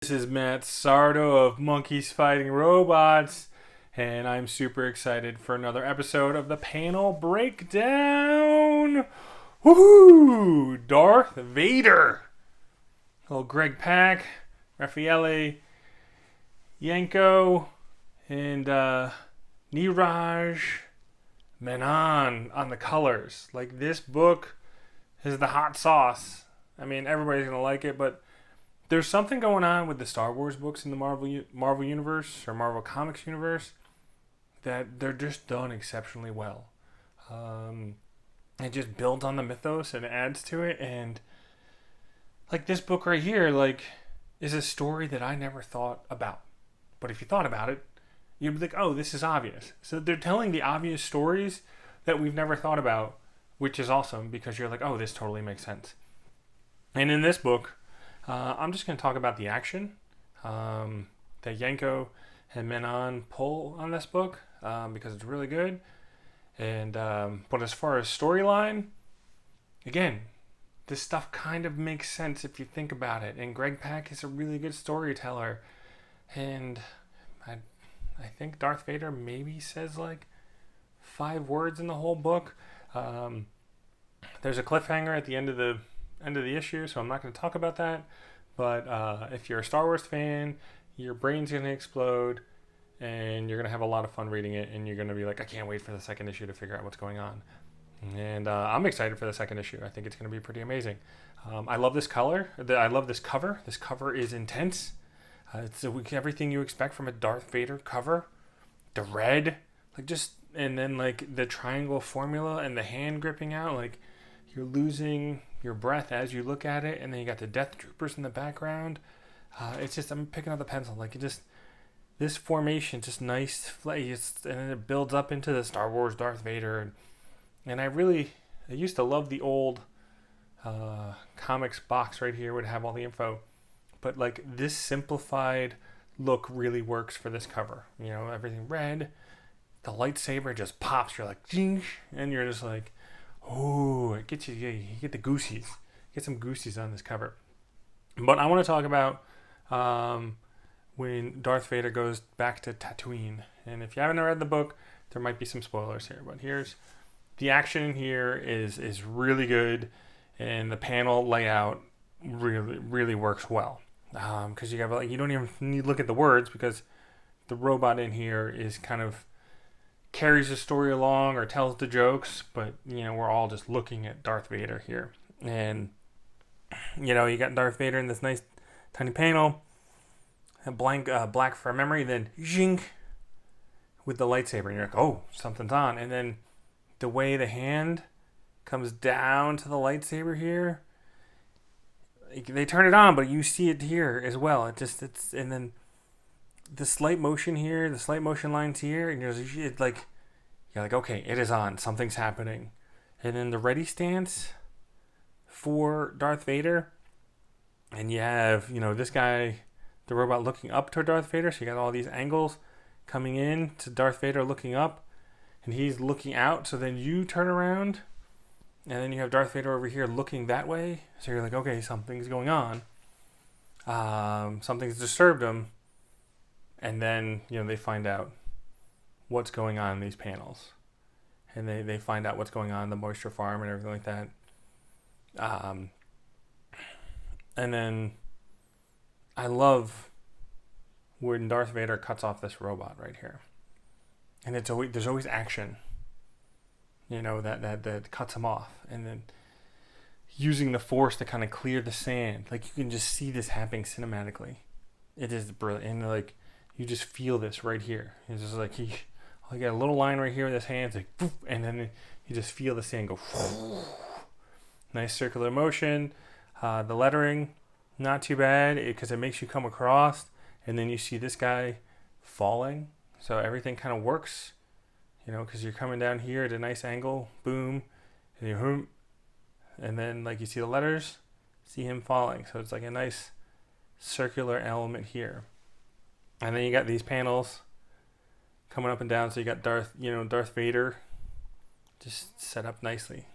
This is Matt Sardo of Monkeys Fighting Robots, and I'm super excited for another episode of the panel breakdown. Woohoo! Darth Vader. Little Greg Pak, Raffaele Ienco, and Neeraj Menon on the colors. Like, this book is the hot sauce. I mean, everybody's gonna like it, but there's something going on with the Star Wars books in the Marvel universe or Marvel Comics universe that they're just done exceptionally well. It just builds on the mythos and adds to it, and like this book right here, like, is a story that I never thought about. But if you thought about it, you'd be like, oh, this is obvious. So they're telling the obvious stories that we've never thought about, which is awesome because you're like, oh, this totally makes sense. And in this book, I'm just going to talk about the action that Ienco and Menon pull on this book because it's really good. And but as far as storyline, again, this stuff kind of makes sense if you think about it. And Greg Pak is a really good storyteller. And I think Darth Vader maybe says like 5 words in the whole book. There's a cliffhanger at the end of the issue, so I'm not going to talk about that. But if you're a Star Wars fan, your brain's going to explode, and you're going to have a lot of fun reading it, and you're going to be like, I can't wait for the second issue to figure out what's going on. And I'm excited for the second issue. I think it's going to be pretty amazing. I love this color. I love this cover. This cover is intense. It's everything you expect from a Darth Vader cover. The red, and then like the triangle formula and the hand gripping out, like you're losing your breath as you look at it, and then you got the Death Troopers in the background. It's just, I'm picking up the pencil, like it just, this formation, just nice, and then it builds up into the Star Wars Darth Vader, and I used to love the old comics box right here would have all the info, but like this simplified look really works for this cover. You know, everything red, the lightsaber just pops. You're like, jing, and you're just like, oh, it gets you. You get the goosies. Get some goosies on this cover. But I want to talk about when Darth Vader goes back to Tatooine. And if you haven't read the book, there might be some spoilers here. But here's the action in here is really good, and the panel layout really works well. Because you don't even need to look at the words, because the robot in here is kind of carries the story along or tells the jokes, but you know, we're all just looking at Darth Vader here. And you know, you got Darth Vader in this nice tiny panel, a black for memory, then zing with the lightsaber, and you're like, oh, something's on. And then the way the hand comes down to the lightsaber here, they turn it on, but you see it here as well. And then the slight motion here, the slight motion lines here, and you're like, okay, it is on. Something's happening. And then the ready stance for Darth Vader, and you have, you know, this guy, the robot, looking up toward Darth Vader. So you got all these angles coming in to Darth Vader looking up, and he's looking out. So then you turn around, and then you have Darth Vader over here looking that way. So you're like, okay, something's going on. Something's disturbed him. And then, you know, they find out what's going on in these panels. And they find out what's going on in the moisture farm and everything like that. And then I love when Darth Vader cuts off this robot right here. And there's always action, you know, that cuts him off. And then using the Force to kind of clear the sand. Like, you can just see this happening cinematically. It is brilliant. And like, you just feel this right here. It's just like he got a little line right here with his hands, like, poof, and then you just feel the sand go. Nice circular motion. The lettering, not too bad, because it makes you come across, and then you see this guy falling. So everything kind of works, you know, because you're coming down here at a nice angle, boom, and you and then like you see the letters, see him falling. So it's like a nice circular element here. And then you got these panels coming up and down. So you got Darth Vader just set up nicely.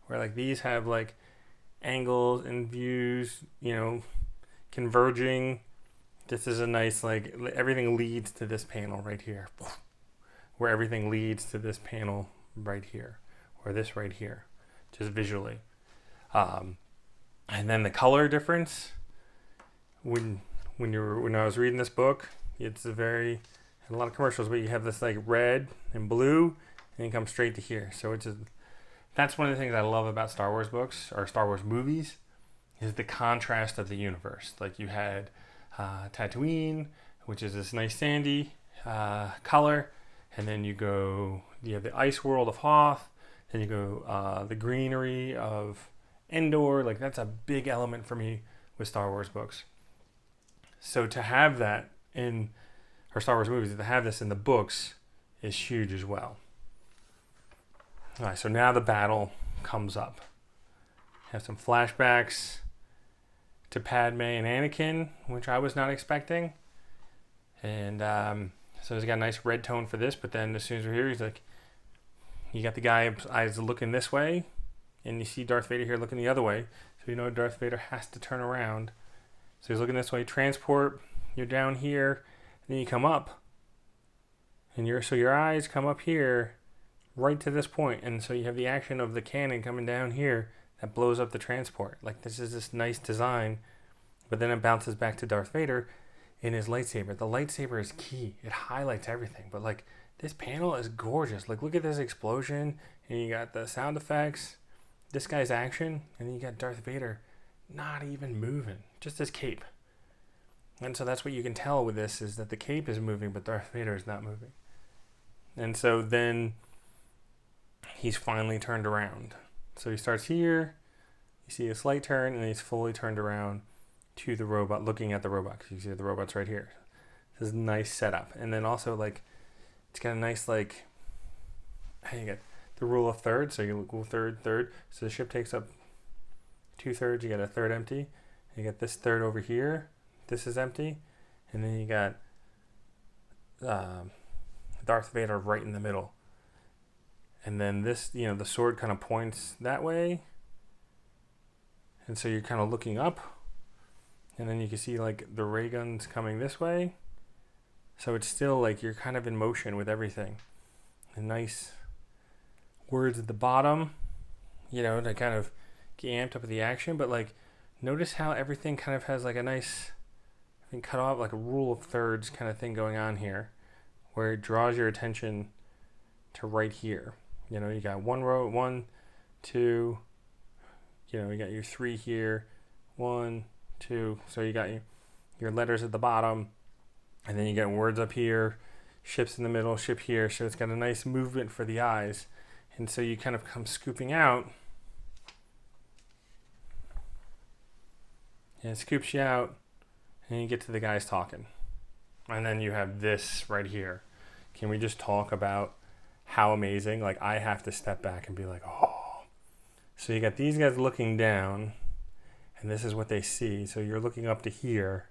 Where like these have like angles and views, you know, converging This is a nice, like, everything leads to this panel right here. Where everything leads to this panel right here. Or this right here. Just visually. And then the color difference. When I was reading this book, it's a lot of commercials, but you have this like red and blue, and you come straight to here. So that's one of the things I love about Star Wars books or Star Wars movies, is the contrast of the universe. Like you had Tatooine, which is this nice sandy color, and then you have the ice world of Hoth, then you go the greenery of Endor. Like that's a big element for me with Star Wars books. So to have that in our Star Wars movies, to have this in the books is huge as well. All right, so now the battle comes up. Have some flashbacks to Padme and Anakin, which I was not expecting. And so he's got a nice red tone for this, but then as soon as we're here, he's like, you got the guy's eyes looking this way, and you see Darth Vader here looking the other way. So you know Darth Vader has to turn around. So he's looking this way. Transport, you're down here, and then you come up. And your eyes come up here, right to this point. And so you have the action of the cannon coming down here that blows up the transport. Like this is this nice design. But then it bounces back to Darth Vader in his lightsaber. The lightsaber is key. It highlights everything. But like this panel is gorgeous. Like look at this explosion. And you got the sound effects. This guy's action. And then you got Darth Vader not even moving. Just his cape. And so that's what you can tell with this, is that the cape is moving, but Darth Vader is not moving. And so then he's finally turned around. So he starts here, you see a slight turn, and then he's fully turned around to the robot, looking at the robot, because you see the robot's right here. This is a nice setup. And then also, like, it's got a nice, like, you get the rule of thirds, so you go third. So the ship takes up 2/3, you got a third empty. You got this third over here. This is empty. And then you got Darth Vader right in the middle. And then this, the sword kind of points that way. And so you're kind of looking up. And then you can see like the ray guns coming this way. So it's still like you're kind of in motion with everything. And nice words at the bottom, to kind of get amped up with the action. But like, notice how everything kind of has like a nice, cut off, like a rule of thirds kind of thing going on here, where it draws your attention to right here. You got one row, 1, 2, you got your 3 here, 1, 2. So you got your letters at the bottom, and then you got words up here, ships in the middle, ship here. So it's got a nice movement for the eyes. And so you kind of come scooping out, and it scoops you out, and you get to the guys talking. And then you have this right here. Can we just talk about how amazing? Like, I have to step back and be like, oh. So you got these guys looking down, and this is what they see. So you're looking up to here.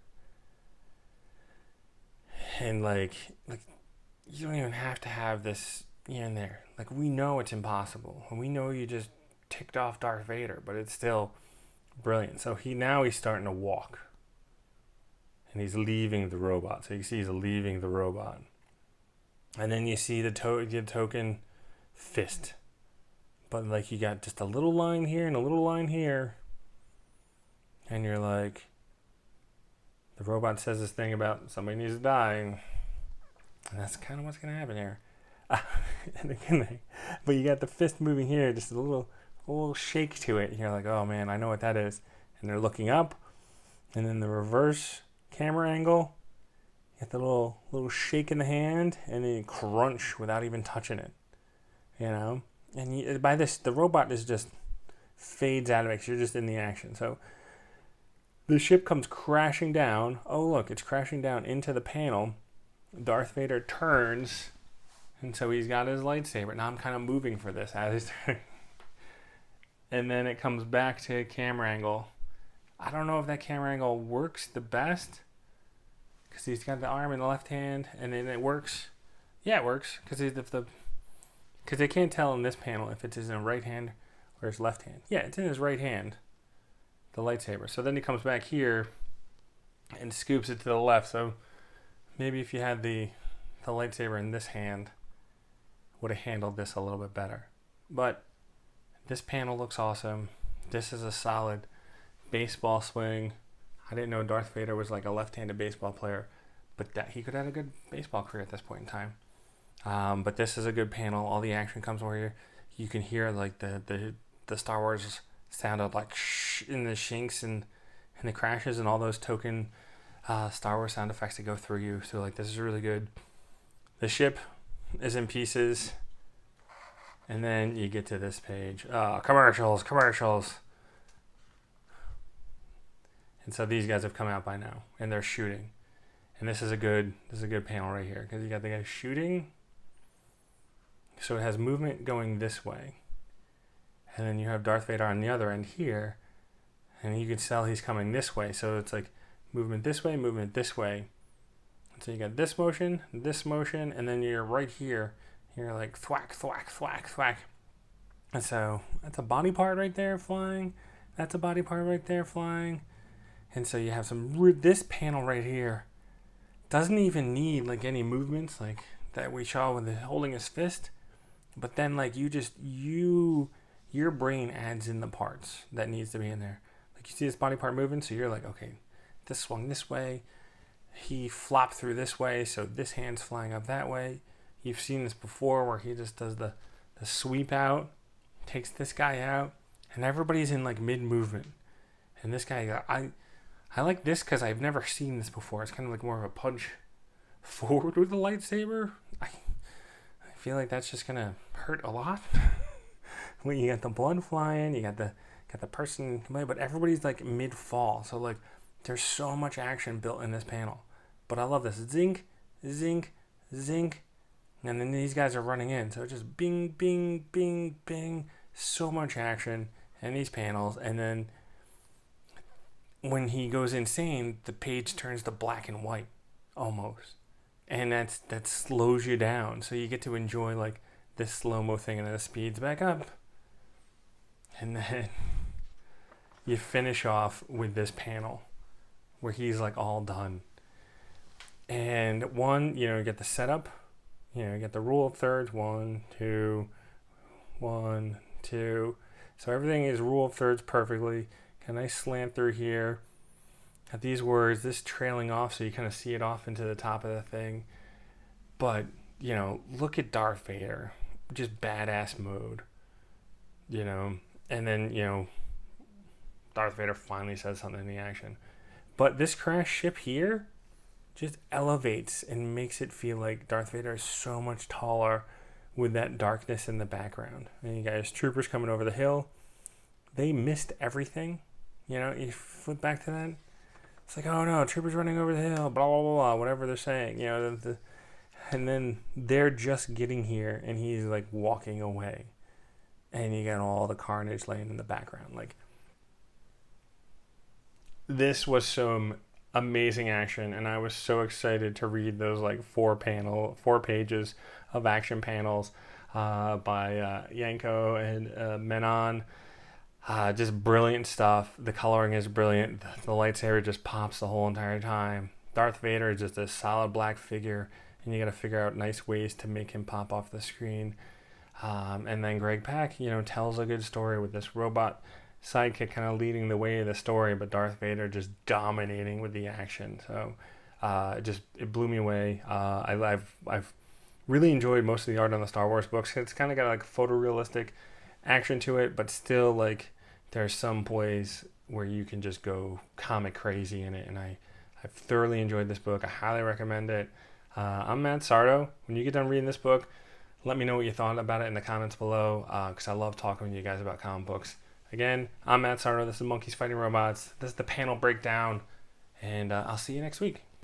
And like you don't even have to have this in there. Like, we know it's impossible. And we know you just ticked off Darth Vader, but it's still brilliant. So he's starting to walk. And he's leaving the robot. So you see he's leaving the robot. And then you see the token fist. But like you got just a little line here and a little line here. And you're like, the robot says this thing about somebody needs to die. And that's kind of what's going to happen here. But you got the fist moving here, just a little shake to it. And you're like, oh man, I know what that is. And they're looking up. And then the reverse camera angle, you get the little shake in the hand, and then you crunch without even touching it, and by this, the robot is just fades out of it because you're just in the action. So the ship comes crashing down. Oh look, it's crashing down into the panel. Darth Vader turns, and so he's got his lightsaber. Now I'm kind of moving for this as he's turning. And then it comes back to camera angle. I don't know if that camera angle works the best, because he's got the arm in the left hand, and then it works. Yeah, it works, because they can't tell in this panel if it's his right hand or his left hand. Yeah, it's in his right hand, the lightsaber. So then he comes back here, and scoops it to the left. So maybe if you had the lightsaber in this hand, would have handled this a little bit better. But this panel looks awesome. This is a solid baseball swing. I didn't know Darth Vader was like a left-handed baseball player, but that he could have had a good baseball career at this point in time. But this is a good panel. All the action comes where you can hear like the Star Wars sound of like shh in the shinks and the crashes and all those token Star Wars sound effects that go through you. So like this is really good. The ship is in pieces. And then you get to this page. Commercials. And so these guys have come out by now, and they're shooting. And this is a good panel right here, because you got the guy shooting. So it has movement going this way. And then you have Darth Vader on the other end here. And you can tell he's coming this way. So it's like movement this way. And so you got this motion, and then you're right here. You're like thwack. And so that's a body part right there flying. That's a body part right there flying. And so you have this panel right here doesn't even need like any movements like that we saw with holding his fist. But then like your brain adds in the parts that needs to be in there. Like you see this body part moving, so you're like, okay, this swung this way. He flopped through this way, so this hand's flying up that way. You've seen this before where he just does the sweep out, takes this guy out, and everybody's in like mid-movement. And this guy, I like this because I've never seen this before. It's kind of like more of a punch forward with the lightsaber. I feel like that's just going to hurt a lot. When you got the blood flying, you got the person, but everybody's like mid-fall. So like there's so much action built in this panel. But I love this. Zink, zink, zink. And then these guys are running in. So just bing, bing, bing, bing. So much action in these panels. And then when he goes insane, the page turns to black and white almost. And that slows you down. So you get to enjoy like this slow-mo thing, and then it speeds back up. And then you finish off with this panel where he's like all done. And you get the setup. You get the rule of thirds, 1, 2, 1, 2. So everything is rule of thirds perfectly. A nice slant through here. Got these words, this trailing off, so you kind of see it off into the top of the thing. But, look at Darth Vader. Just badass mode. And then, Darth Vader finally says something in the action. But this crash ship here just elevates and makes it feel like Darth Vader is so much taller with that darkness in the background. And you guys, troopers coming over the hill. They missed everything. You flip back to that. It's like, oh no, troopers running over the hill, blah, blah, blah, blah, whatever they're saying. And then they're just getting here, and he's like walking away. And you got all the carnage laying in the background. Like, this was some amazing action, and I was so excited to read those like 4 pages of action panels by Ienco and Menon. Just brilliant stuff. The coloring is brilliant. The lightsaber just pops the whole entire time. Darth Vader is just a solid black figure, and you got to figure out nice ways to make him pop off the screen. And then Greg Pak, tells a good story with this robot sidekick kind of leading the way of the story, but Darth Vader just dominating with the action. So it blew me away. I've really enjoyed most of the art on the Star Wars books. It's kind of got like photorealistic action to it, but still like there's some plays where you can just go comic crazy in it, and I've thoroughly enjoyed this book. I highly recommend it. I'm Matt Sardo. When you get done reading this book, let me know what you thought about it in the comments below, because I love talking with you guys about comic books. Again, I'm Matt Sardo. This is Monkeys Fighting Robots. This is the panel breakdown, and I'll see you next week.